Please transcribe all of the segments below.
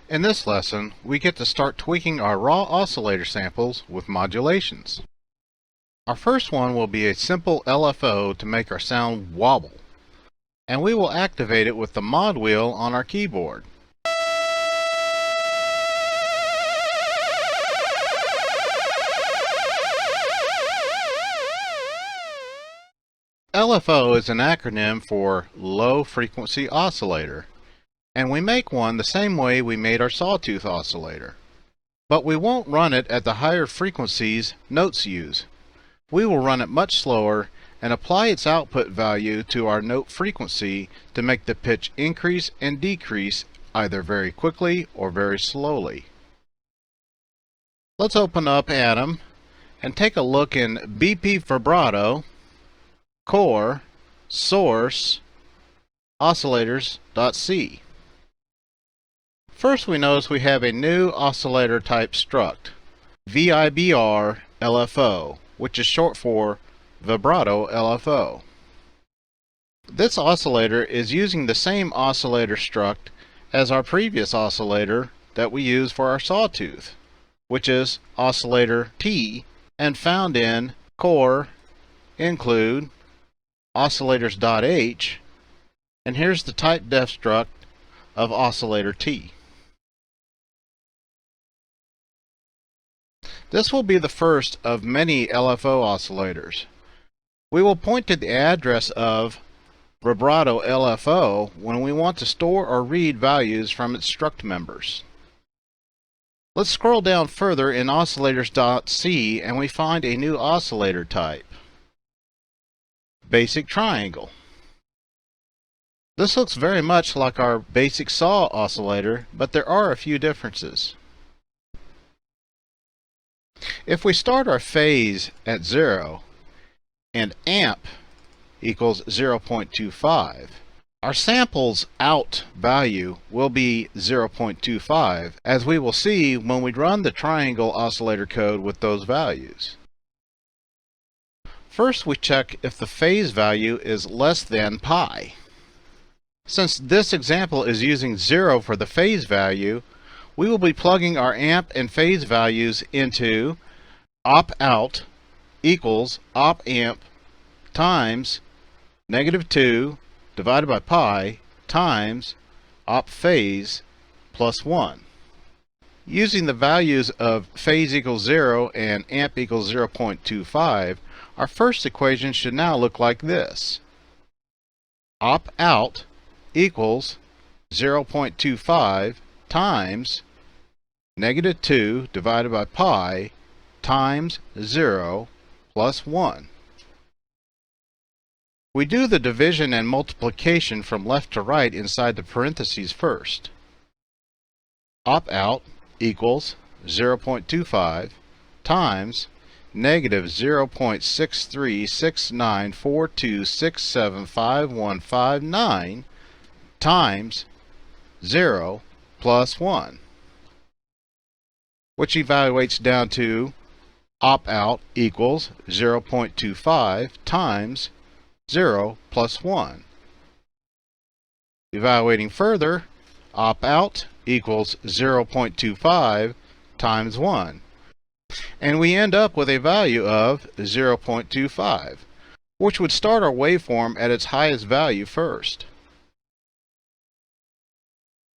In this lesson, we get to start tweaking our raw oscillator samples with modulations. Our first one will be a simple LFO to make our sound wobble, and we will activate it with the mod wheel on our keyboard. LFO is an acronym for Low Frequency Oscillator, and we make one the same way we made our sawtooth oscillator. But we won't run it at the higher frequencies notes use. We will run it much slower and apply its output value to our note frequency to make the pitch increase and decrease either very quickly or very slowly. Let's open up Atom and take a look in BP Vibrato, Core, Source, Oscillators.c. First, we notice we have a new oscillator type struct, VIBR LFO, which is short for Vibrato LFO. This oscillator is using the same oscillator struct as our previous oscillator that we use for our sawtooth, which is oscillator T, and found in Core, Include, Oscillators.h, and here's the type def struct of oscillator T. This will be the first of many LFO oscillators. We will point to the address of Vibrato LFO when we want to store or read values from its struct members. Let's scroll down further in Oscillators.c and we find a new oscillator type, Basic Triangle. This looks very much like our Basic Saw Oscillator, but there are a few differences. If we start our phase at 0 and amp equals 0.25, our sample's out value will be 0.25, as we will see when we run the triangle oscillator code with those values. First, we check if the phase value is less than pi. Since this example is using 0 for the phase value, we will be plugging our amp and phase values into op-out equals op-amp times -2 divided by pi times op-phase plus 1. Using the values of phase equals 0 and amp equals 0.25, our first equation should now look like this. Op-out equals 0.25 times -2 divided by pi times 0 plus 1. We do the division and multiplication from left to right inside the parentheses first. Op-out equals 0.25 times -0.636942675159 times 0 plus 1, which evaluates down to op-out equals 0.25 times 0 plus 1. Evaluating further, op-out equals 0.25 times 1. And we end up with a value of 0.25, which would start our waveform at its highest value first.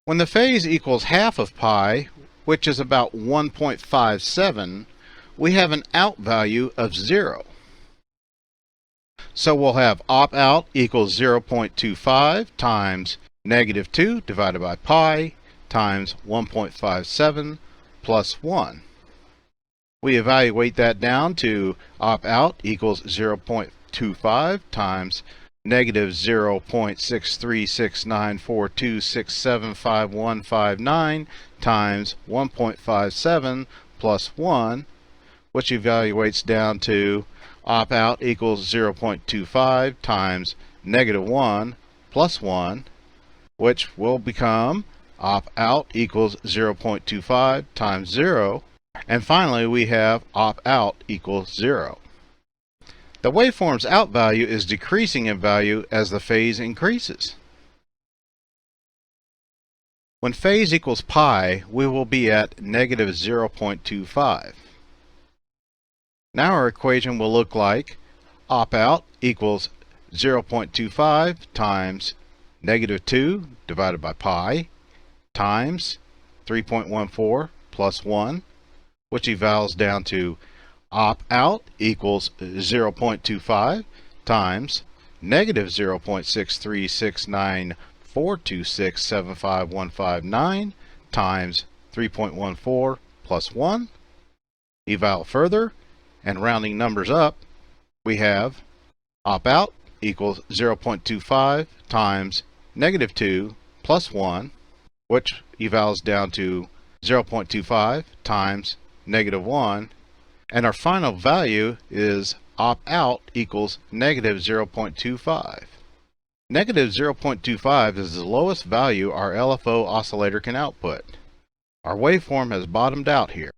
When the phase equals half of pi, which is about 1.57, we have an out value of 0. So we'll have op-out equals 0.25 times -2 divided by pi times 1.57 plus 1. We evaluate that down to op-out equals 0.25 times -0.636942675159 times 1.57 plus 1, which evaluates down to op-out equals 0.25 times -1 plus 1, which will become op-out equals 0.25 times 0, and finally we have op-out equals 0. The waveform's out value is decreasing in value as the phase increases. When phase equals pi, we will be at negative 0.25. Now our equation will look like op out equals 0.25 times negative 2 divided by pi times 3.14 plus 1, which evals down to op out equals 0.25 times negative 0.63697575159 times 3.14 plus 1. Eval further, and rounding numbers up, we have op out equals 0.25 times negative 2 plus 1, which evals down to 0.25 times negative 1, and our final value is op out equals negative 0.25. Negative 0.25 is the lowest value our LFO oscillator can output. Our waveform has bottomed out here.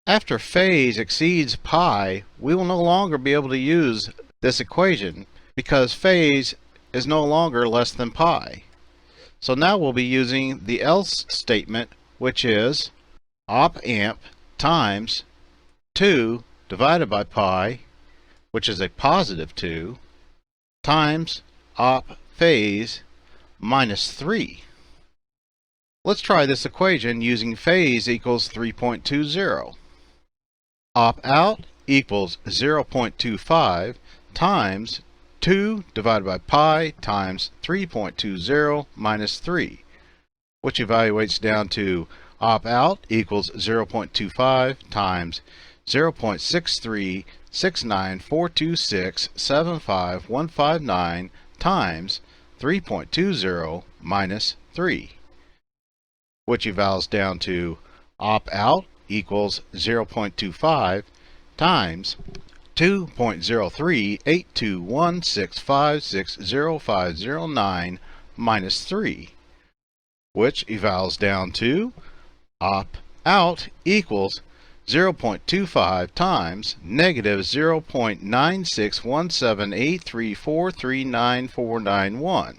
After phase exceeds pi, we will no longer be able to use this equation because phase is no longer less than pi. So now we'll be using the else statement, which is op amp times 2 divided by pi, which is a positive 2, times op phase minus 3. Let's try this equation using phase equals 3.20. Op out equals 0.25 times 2 divided by pi times 3.20 minus 3, which evaluates down to op out equals 0.25 times 0.6369426755159 times 3.20 minus 3, which evals down to op out equals 0.25 times 2.038216560509 minus 3, which evals down to op out equals 0.25 times negative 0.96178343991.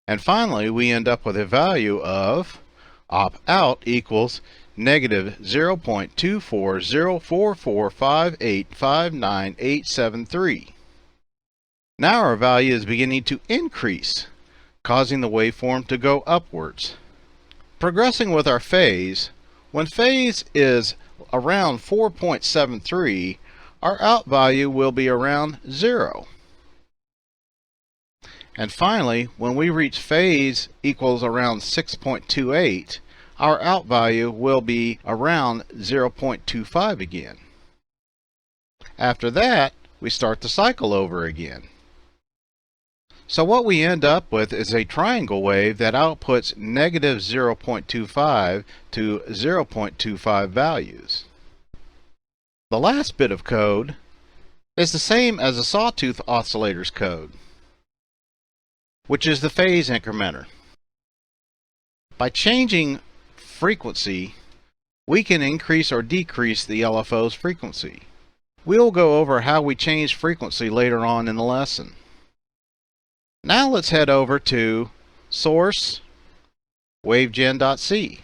And finally, we end up with a value of op out equals negative 0.240445859,873. Now our value is beginning to increase, causing the waveform to go upwards. Progressing with our phase, when phase is around 4.73, our out value will be around 0. And finally, when we reach phase equals around 6.28, our out value will be around 0.25 again. After that, we start the cycle over again. So what we end up with is a triangle wave that outputs negative 0.25 to 0.25 values. The last bit of code is the same as a sawtooth oscillator's code, which is the phase incrementer. By changing frequency, we can increase or decrease the LFO's frequency. We'll go over how we change frequency later on in the lesson. Now let's head over to source wavegen.c.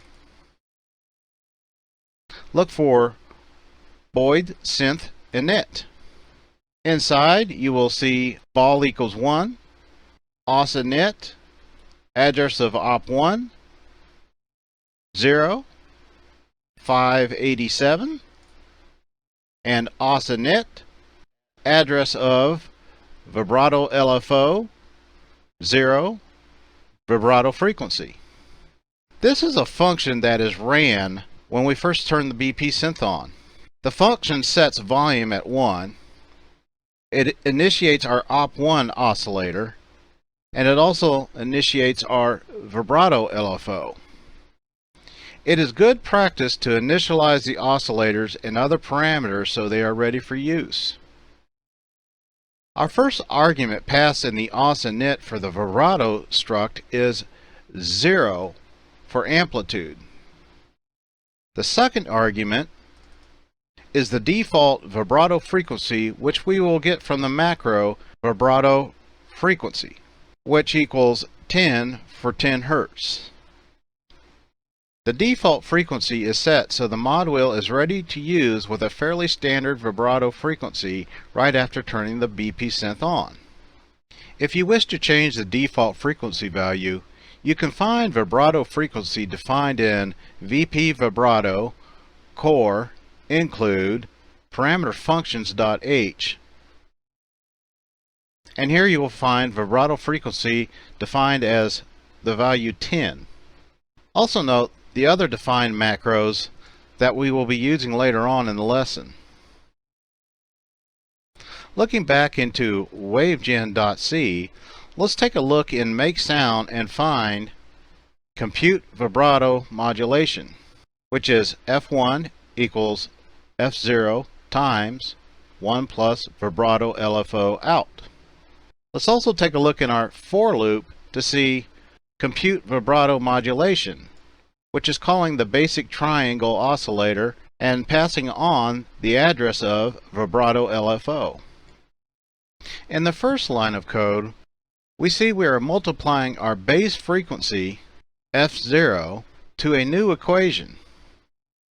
Look for Boyd Synth init. Inside you will see vol equals 1, os init, address of op1, 0, 587, and os init, address of vibrato LFO, 0, vibrato frequency. This is a function that is ran when we first turn the BP synth on. The function sets volume at 1. It initiates our op1 oscillator, and it also initiates our vibrato LFO. It is good practice to initialize the oscillators and other parameters so they are ready for use. Our first argument passed in the os init for the vibrato struct is 0 for amplitude. The second argument is the default vibrato frequency, which we will get from the macro vibrato frequency, which equals 10 for 10 Hz. The default frequency is set so the Modwheel is ready to use with a fairly standard vibrato frequency right after turning the BP synth on. If you wish to change the default frequency value, you can find vibrato frequency defined in VP Vibrato, Core, Include, Parameter Functions.h, and here you will find vibrato frequency defined as the value 10. Also note the other defined macros that we will be using later on in the lesson. Looking back into wavegen.c, let's take a look in Make Sound and find Compute Vibrato Modulation, which is F1 equals F0 times 1 plus vibrato LFO out. Let's also take a look in our for loop to see Compute Vibrato Modulation, which is calling the basic triangle oscillator and passing on the address of vibrato LFO. In the first line of code, we see we are multiplying our base frequency, F0, to a new equation,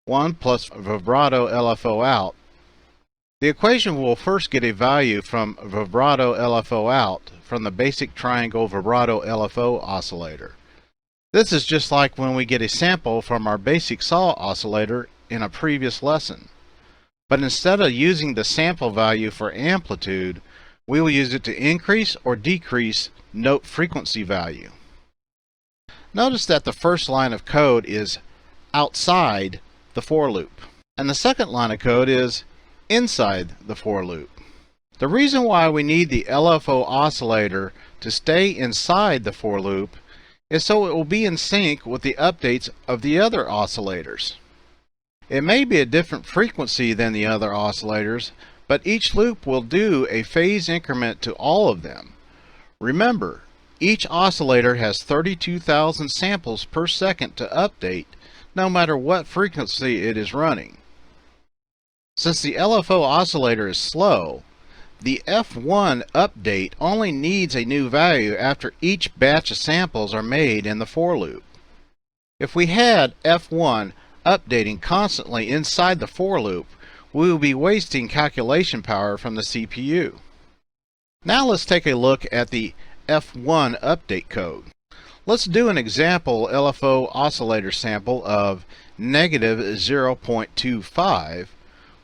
1 plus vibrato LFO out. The equation will first get a value from vibrato LFO out from the basic triangle vibrato LFO oscillator. This is just like when we get a sample from our Basic Saw Oscillator in a previous lesson. But instead of using the sample value for amplitude, we will use it to increase or decrease note frequency value. Notice that the first line of code is outside the for loop, and the second line of code is inside the for loop. The reason why we need the LFO oscillator to stay inside the for loop is so it will be in sync with the updates of the other oscillators. It may be a different frequency than the other oscillators, but each loop will do a phase increment to all of them. Remember, each oscillator has 32,000 samples per second to update, no matter what frequency it is running. Since the LFO oscillator is slow, the F1 update only needs a new value after each batch of samples are made in the for loop. If we had F1 updating constantly inside the for loop, we will be wasting calculation power from the CPU. Now let's take a look at the F1 update code. Let's do an example LFO oscillator sample of negative 0.25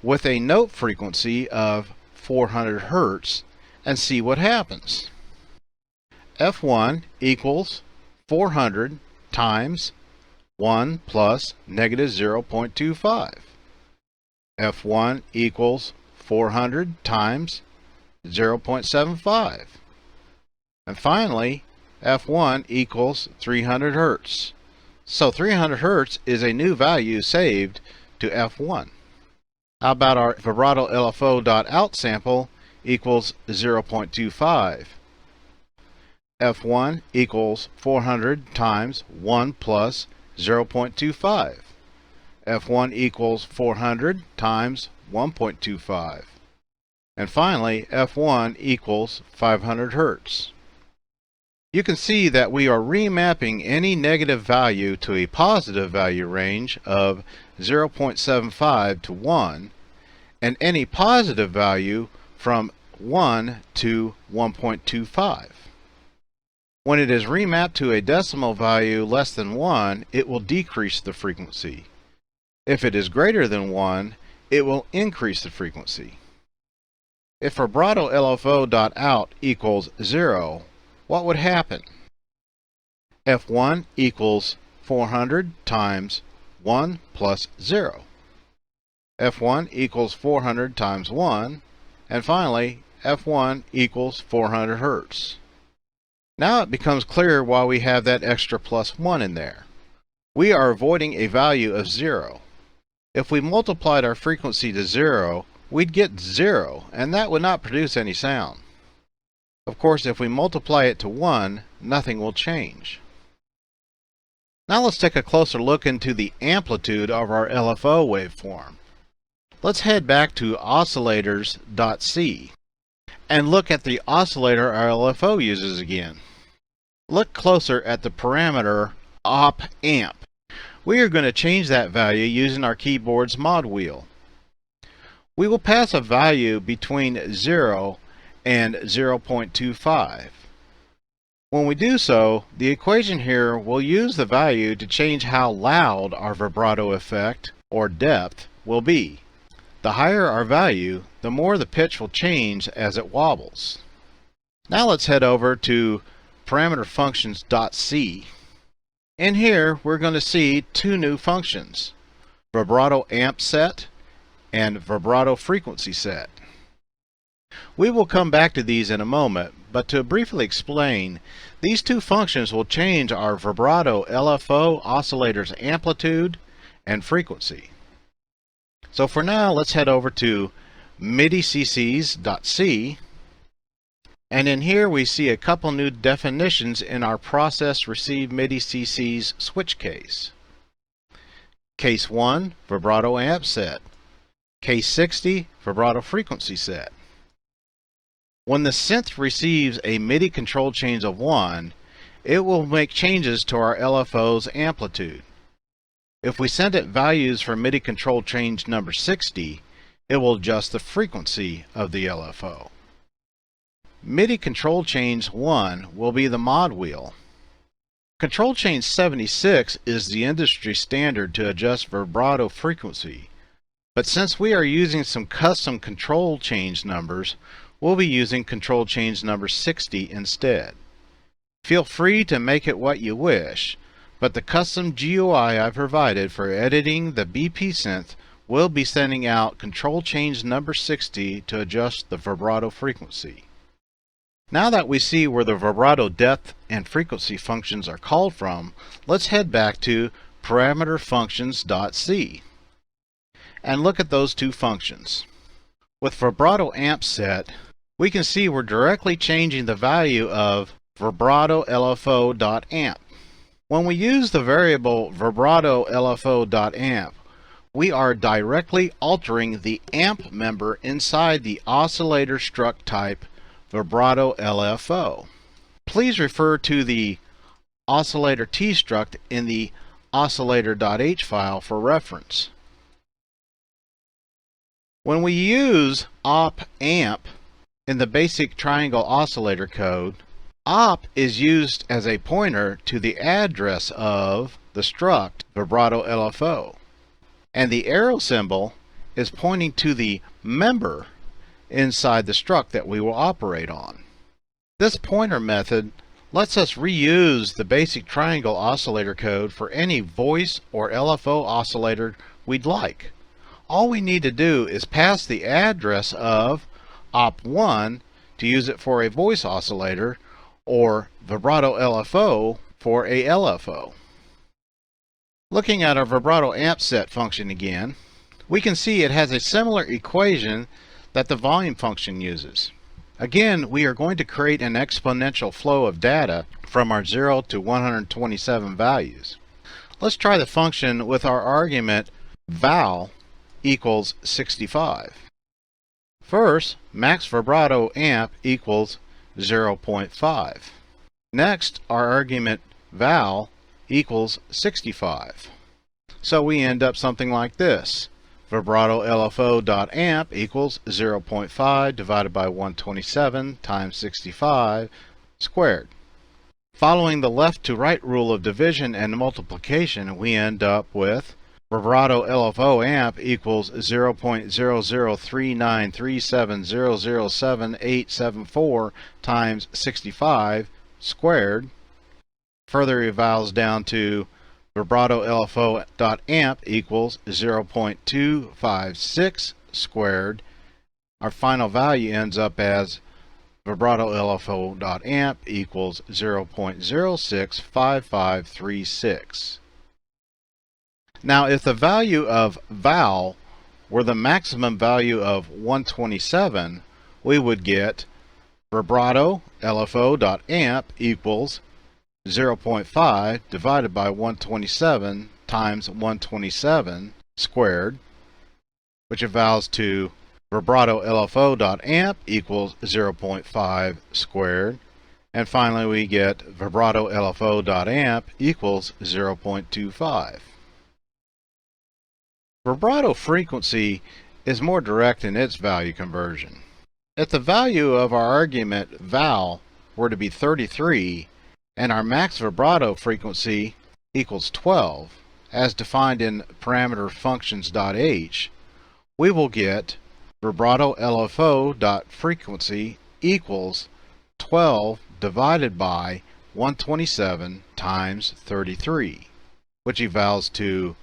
with a note frequency of 400 Hz and see what happens. F1 equals 400 times 1 plus negative 0.25. F1 equals 400 times 0.75. And finally, F1 equals 300 Hz. So 300 Hz is a new value saved to F1. How about our vibrato LFO.out sample equals 0.25. F1 equals 400 times 1 plus 0.25. F1 equals 400 times 1.25. And finally, F1 equals 500 Hz. You can see that we are remapping any negative value to a positive value range of 0.75 to 1, and any positive value from 1 to 1.25. When it is remapped to a decimal value less than 1, it will decrease the frequency. If it is greater than 1, it will increase the frequency. If vibrato LFO.out equals 0, what would happen? F1 equals 400 times 1 plus 0. F1 equals 400 times 1, and finally F1 equals 400 Hz. Now it becomes clear why we have that extra plus 1 in there. We are avoiding a value of 0. If we multiplied our frequency to 0, we'd get 0, and that would not produce any sound. Of course, if we multiply it to 1, nothing will change. Now let's take a closer look into the amplitude of our LFO waveform. Let's head back to oscillators.c and look at the oscillator our LFO uses again. Look closer at the parameter op amp. We are going to change that value using our keyboard's mod wheel. We will pass a value between 0 and 0.25. When we do so, the equation here will use the value to change how loud our vibrato effect, or depth, will be. The higher our value, the more the pitch will change as it wobbles. Now let's head over to parameter functions.c. In here, we're going to see two new functions, vibrato amp set and vibrato frequency set. We will come back to these in a moment, but to briefly explain, these two functions will change our vibrato LFO oscillator's amplitude and frequency. So for now, let's head over to MIDI-CCs.c, and in here we see a couple new definitions in our process receive MIDI-CCs switch case. Case 1, vibrato amp set. Case 60, vibrato frequency set. When the synth receives a MIDI control change of 1, it will make changes to our LFO's amplitude. If we send it values for MIDI control change number 60, it will adjust the frequency of the LFO. MIDI control change 1 will be the mod wheel. Control change 76 is the industry standard to adjust vibrato frequency, but since we are using some custom control change numbers, we'll be using control change number 60 instead. Feel free to make it what you wish, but the custom GUI I provided for editing the BP synth will be sending out control change number 60 to adjust the vibrato frequency. Now that we see where the vibrato depth and frequency functions are called from, let's head back to parameter functions.c and look at those two functions. With vibrato amp set, we can see we're directly changing the value of vibrato LFO.amp. When we use the variable vibrato LFO.amp, we are directly altering the amp member inside the oscillator struct type vibrato LFO. Please refer to the oscillator T struct in the oscillator.h file for reference. When we use op amp in the basic triangle oscillator code, op is used as a pointer to the address of the struct vibrato LFO, and the arrow symbol is pointing to the member inside the struct that we will operate on. This pointer method lets us reuse the basic triangle oscillator code for any voice or LFO oscillator we'd like. All we need to do is pass the address of op1 to use it for a voice oscillator, or vibrato LFO for a LFO. Looking at our vibrato amp set function again, we can see it has a similar equation that the volume function uses. Again, we are going to create an exponential flow of data from our 0 to 127 values. Let's try the function with our argument val equals 65. First, max vibrato amp equals 0.5. Next, our argument val equals 65. So we end up something like this. Vibrato LFO.amp equals 0.5 divided by 127 times 65 squared. Following the left to right rule of division and multiplication, we end up with vibrato LFO amp equals 0.0039370077874 times 65 squared. Further evolves down to vibrato LFO.amp equals 0.256 squared. Our final value ends up as vibrato LFO.amp equals 0.065536. Now, if the value of val were the maximum value of 127, we would get vibrato LFO.amp equals 0.5 divided by 127 times 127 squared, which equals to vibrato LFO.amp equals 0.5 squared, And finally we get vibrato LFO.amp equals 0.25. Vibrato frequency is more direct in its value conversion. If the value of our argument val were to be 33 and our max vibrato frequency equals 12, as defined in parameter functions.h, we will get vibrato LFO.frequency equals 12 divided by 127 times 33, which evals to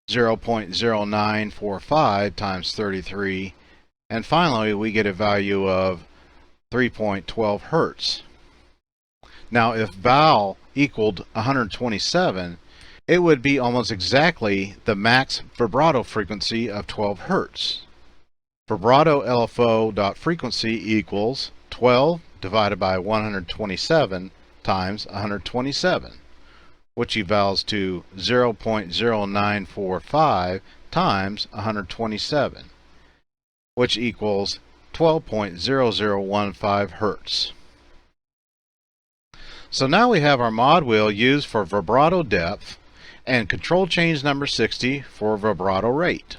0.0945 times 33, and finally we get a value of 3.12 Hertz. Now if val equaled 127, it would be almost exactly the max vibrato frequency of 12 Hertz. Vibrato LFO.frequency equals 12 divided by 127 times 127, which evals to 0.0945 times 127, which equals 12.0015 Hertz. So now we have our mod wheel used for vibrato depth and control change number 60 for vibrato rate.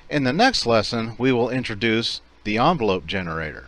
In the next lesson, we will introduce the envelope generator.